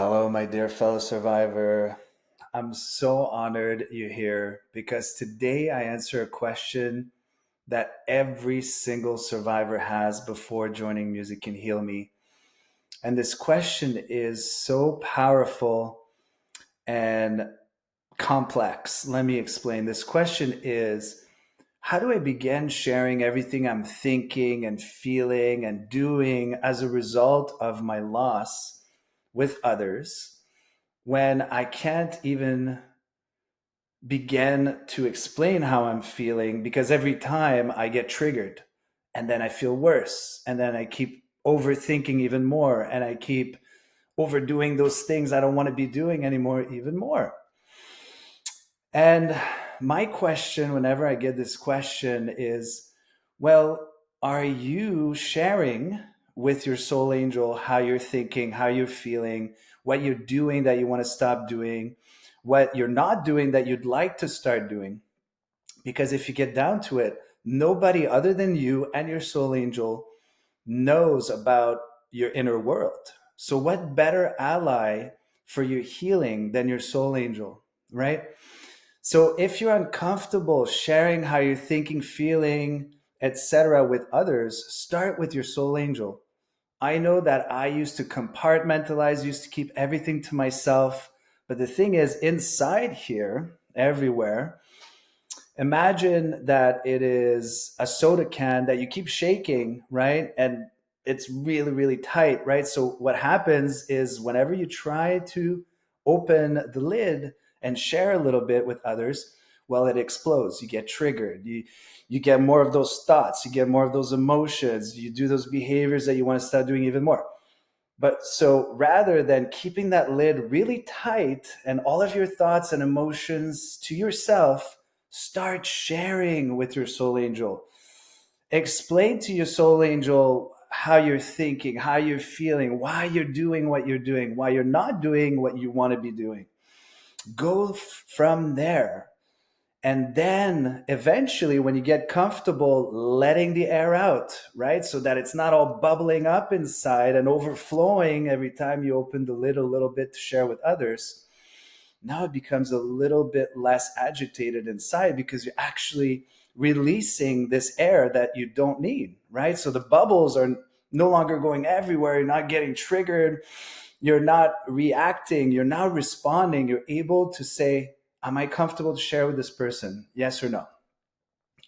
Hello, my dear fellow survivor. I'm so honored you're here because today I answer a question that every single survivor has before joining Music Can Heal Me. And this question is so powerful and complex. Let me explain. This question is, how do I begin sharing everything I'm thinking and feeling and doing as a result of my loss with others when I can't even begin to explain how I'm feeling because every time I get triggered and then I feel worse and then I keep overthinking even more and I keep overdoing those things I don't want to be doing anymore even more. And my question whenever I get this question is, well, are you sharing with your soul angel how you're thinking, how you're feeling, what you're doing that you want to stop doing, what you're not doing that you'd like to start doing? Because if you get down to it, nobody other than you and your soul angel knows about your inner world. So, what better ally for your healing than your soul angel, right? So if you're uncomfortable sharing how you're thinking, feeling, etc. with others, start with your soul angel. I know that I used to compartmentalize, used to keep everything to myself. But the thing is, inside here, everywhere, imagine that it is a soda can that you keep shaking, right? And it's really, really tight, right? So what happens is whenever you try to open the lid and share a little bit with others, well, it explodes. You get triggered. You get more of those thoughts. You get more of those emotions. You do those behaviors that you want to start doing even more. But so rather than keeping that lid really tight and all of your thoughts and emotions to yourself, start sharing with your soul angel. Explain to your soul angel how you're thinking, how you're feeling, why you're doing what you're doing, why you're not doing what you want to be doing. Go from there. And then eventually, when you get comfortable letting the air out, right? So that it's not all bubbling up inside and overflowing every time you open the lid a little bit to share with others. Now it becomes a little bit less agitated inside because you're actually releasing this air that you don't need, right? So the bubbles are no longer going everywhere. You're not getting triggered. You're not reacting. You're now responding. You're able to say, am I comfortable to share with this person? Yes or no?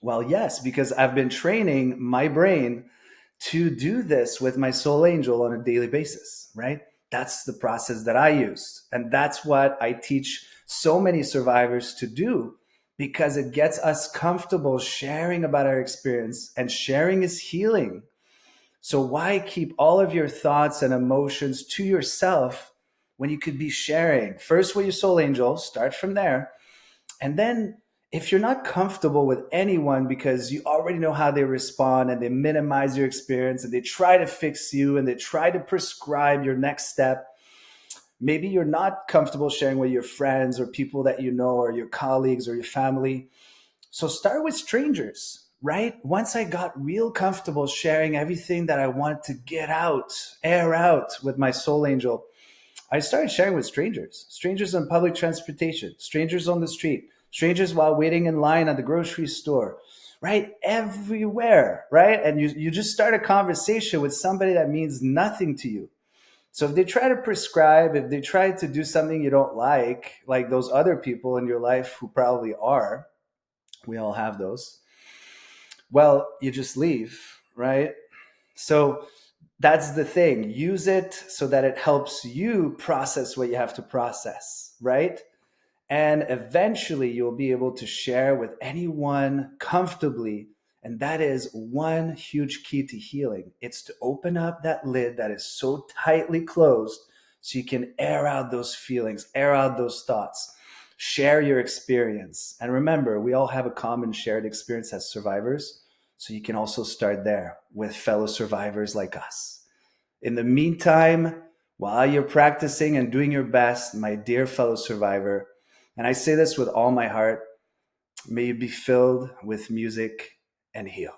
Well, yes, because I've been training my brain to do this with my soul angel on a daily basis, right? That's the process that I use. And that's what I teach so many survivors to do because it gets us comfortable sharing about our experience, and sharing is healing. So why keep all of your thoughts and emotions to yourself when you could be sharing? First with your soul angel, start from there. And then if you're not comfortable with anyone because you already know how they respond and they minimize your experience and they try to fix you and they try to prescribe your next step, maybe you're not comfortable sharing with your friends or people that you know or your colleagues or your family. So start with strangers, right? Once I got real comfortable sharing everything that I want to get out, air out with my soul angel, I started sharing with strangers, strangers on public transportation, strangers on the street, strangers while waiting in line at the grocery store, right? Everywhere, right? And you just start a conversation with somebody that means nothing to you. So if they try to prescribe, if they try to do something you don't like those other people in your life who probably are, we all have those, well, you just leave, right? So that's the thing. Use it so that it helps you process what you have to process, right? And eventually you'll be able to share with anyone comfortably. And that is one huge key to healing. It's to open up that lid that is so tightly closed so you can air out those feelings, air out those thoughts, share your experience. And remember, we all have a common shared experience as survivors. So you can also start there with fellow survivors like us. In the meantime, while you're practicing and doing your best, my dear fellow survivor, and I say this with all my heart, may you be filled with music and heal.